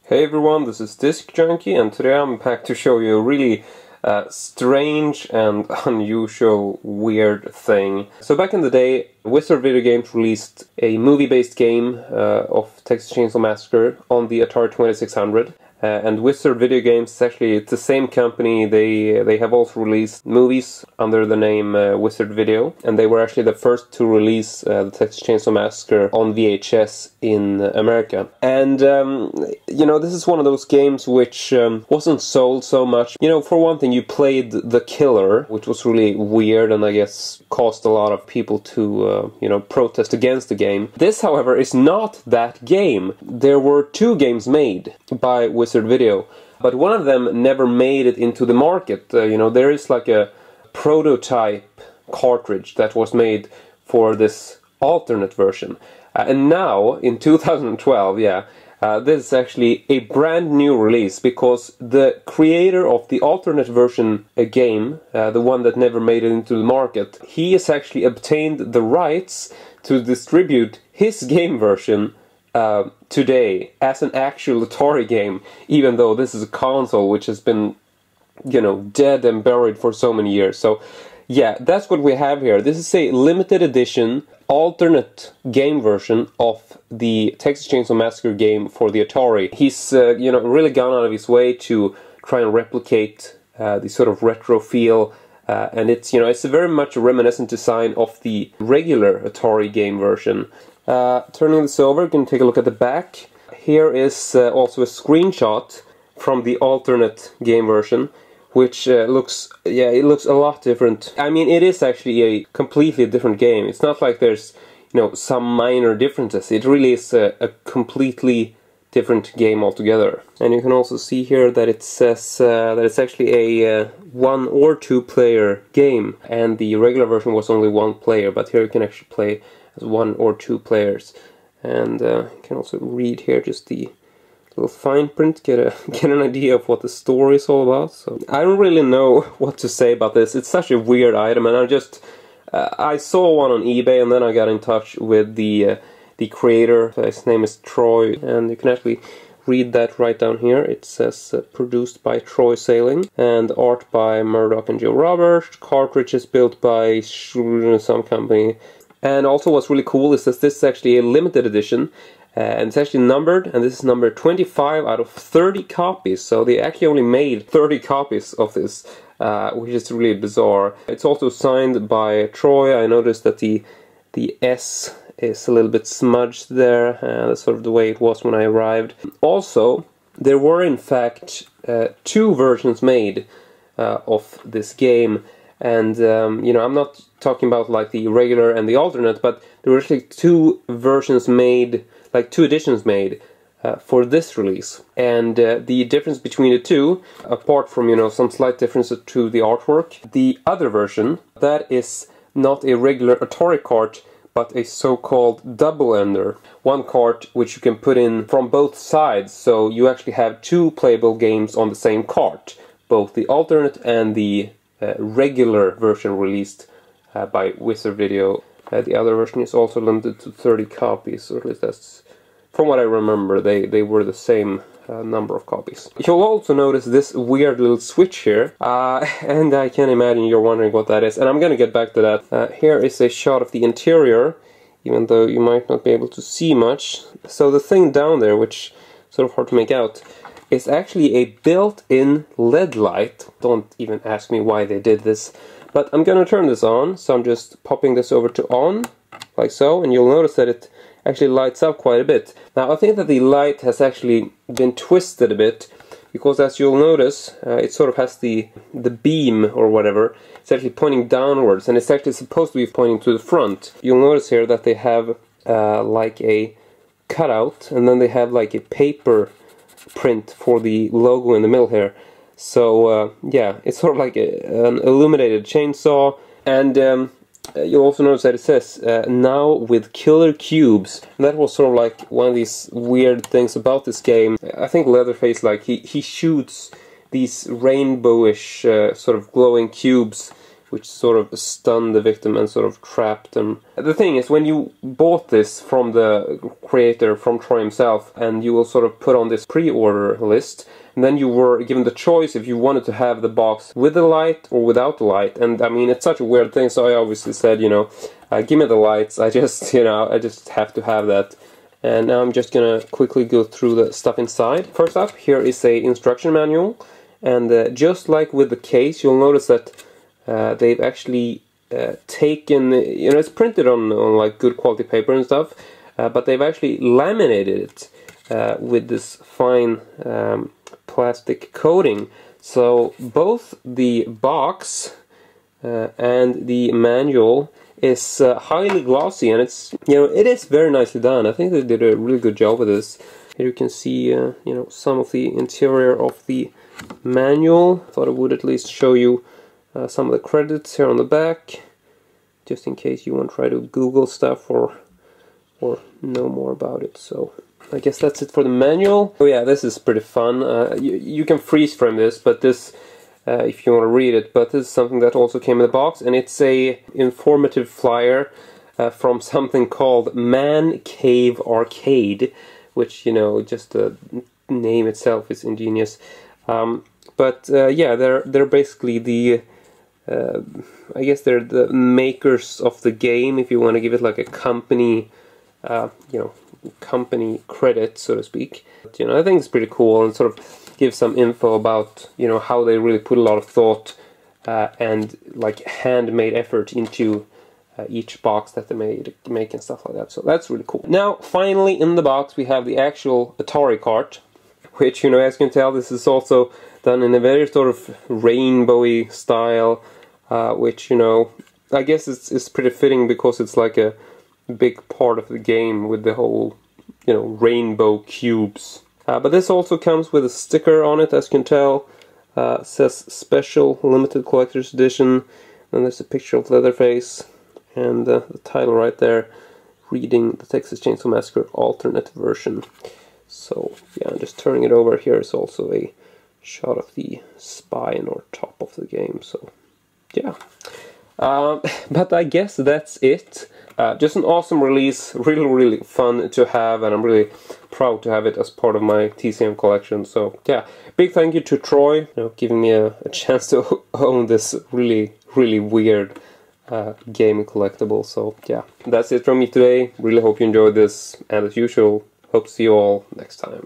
Hey everyone, this is Disc Junkie, and today I'm back to show you a really strange and unusual, weird thing. So back in the day, Wizard Video Games released a movie-based game of Texas Chainsaw Massacre on the Atari 2600. And Wizard Video Games is actually the same company. They have also released movies under the name Wizard Video, and they were actually the first to release the Texas Chainsaw Massacre on VHS in America. And you know, this is one of those games which wasn't sold so much. You know, for one thing, you played the killer, which was really weird, and I guess caused a lot of people to you know, protest against the game. This, however, is not that game. There were two games made by Wizard Video, but one of them never made it into the market. You know, there is like a prototype cartridge that was made for this alternate version, and now in 2012, this is actually a brand new release, because the creator of the alternate version game, the one that never made it into the market, he has actually obtained the rights to distribute his game version today as an actual Atari game, even though this is a console which has been, you know, dead and buried for so many years. So yeah, that's what we have here. This is a limited edition alternate game version of the Texas Chainsaw Massacre game for the Atari. He's you know, really gone out of his way to try and replicate the sort of retro feel, and it's, you know, it's a very much a reminiscent design of the regular Atari game version. Turning this over, you can take a look at the back. Here is also a screenshot from the alternate game version, which looks a lot different. I mean, it is actually a completely different game. It's not like there's, you know, some minor differences. It really is a completely different game altogether. And you can also see here that it says that it's actually a 1 or 2 player game, and the regular version was only 1 player, but here you can actually play as 1 or 2 players. And you can also read here just the little fine print, get an idea of what the story is all about. So I don't really know what to say about this. It's such a weird item, and I saw one on eBay, and then I got in touch with the creator. His name is Troy, and you can actually read that right down here. It says produced by Troy Sailing, and art by Murdoch and Joe Roberts. Cartridge is built by some company. And also what's really cool is that this is actually a limited edition, and it's actually numbered, and this is number 25 out of 30 copies. So they actually only made 30 copies of this, which is really bizarre. It's also signed by Troy. I noticed that the S is a little bit smudged there. That's sort of the way it was when I arrived. Also, there were in fact 2 versions made of this game. And you know, I'm not talking about like the regular and the alternate, but there were actually 2 versions made, like 2 editions made for this release. And the difference between the 2, apart from, you know, some slight differences to the artwork, the other version, that is not a regular Atari cart, but a so-called double-ender. One cart which you can put in from both sides, so you actually have 2 playable games on the same cart, both the alternate and the regular version released by Wizard Video. The other version is also limited to 30 copies, or at least that's, from what I remember, they were the same number of copies. You'll also notice this weird little switch here, and I can imagine you're wondering what that is, and I'm gonna get back to that. Here is a shot of the interior, even though you might not be able to see much. So the thing down there, which is sort of hard to make out, is actually a built-in LED light. Don't even ask me why they did this, but I'm gonna turn this on, so I'm just popping this over to on, like so, and you'll notice that it actually lights up quite a bit. Now, I think that the light has actually been twisted a bit, because as you'll notice, it sort of has the beam or whatever. It's actually pointing downwards, and it's actually supposed to be pointing to the front. You'll notice here that they have like a cutout, and then they have like a paper print for the logo in the middle here. So yeah, it's sort of like an illuminated chainsaw, and you'll also notice that it says now with killer cubes. And that was sort of like one of these weird things about this game. I think Leatherface, like he shoots these rainbowish sort of glowing cubes which sort of stunned the victim and sort of trapped them. The thing is, when you bought this from the creator, from Troy himself, and you will sort of put on this pre-order list, and then you were given the choice if you wanted to have the box with the light or without the light. And I mean, it's such a weird thing, so I obviously said, you know, give me the lights, I just, you know, I just have to have that. And now I'm just gonna quickly go through the stuff inside. First up, here is a instruction manual, and just like with the case, you'll notice that they've actually taken, you know, it's printed on like good quality paper and stuff, but they've actually laminated it with this fine plastic coating. So both the box and the manual is highly glossy, and it's, you know, it is very nicely done. I think they did a really good job with this. Here you can see, you know, some of the interior of the manual. Thought I would at least show you some of the credits here on the back, just in case you want to try to Google stuff or know more about it. So I guess that's it for the manual. Oh yeah, this is pretty fun. You can freeze frame this, but this, if you want to read it, but this is something that also came in the box, and it's a informative flyer from something called Man Cave Arcade, which, you know, just the name itself is ingenious. But yeah, they're basically the I guess they're the makers of the game, if you want to give it like a company, you know, company credit, so to speak. But, you know, I think it's pretty cool, and sort of give some info about, you know, how they really put a lot of thought and like handmade effort into each box that they make and stuff like that. So that's really cool. Now, finally, in the box we have the actual Atari cart, which, you know, as you can tell, this is also done in a very sort of rainbowy style, which, you know, I guess it's pretty fitting because it's like a big part of the game with the whole, you know, rainbow cubes. But this also comes with a sticker on it, as you can tell. It says Special Limited Collector's Edition, and there's a picture of Leatherface, and the title right there, reading the Texas Chainsaw Massacre alternate version. So yeah, I'm just turning it over. Here is also a shot of the spine or top of the game. So yeah, but I guess that's it. Just an awesome release, really fun to have, and I'm really proud to have it as part of my TCM collection. So yeah, big thank you to Troy, you know, giving me a chance to own this really weird game collectible. So yeah, that's it from me today. Really hope you enjoyed this, and as usual, hope to see you all next time.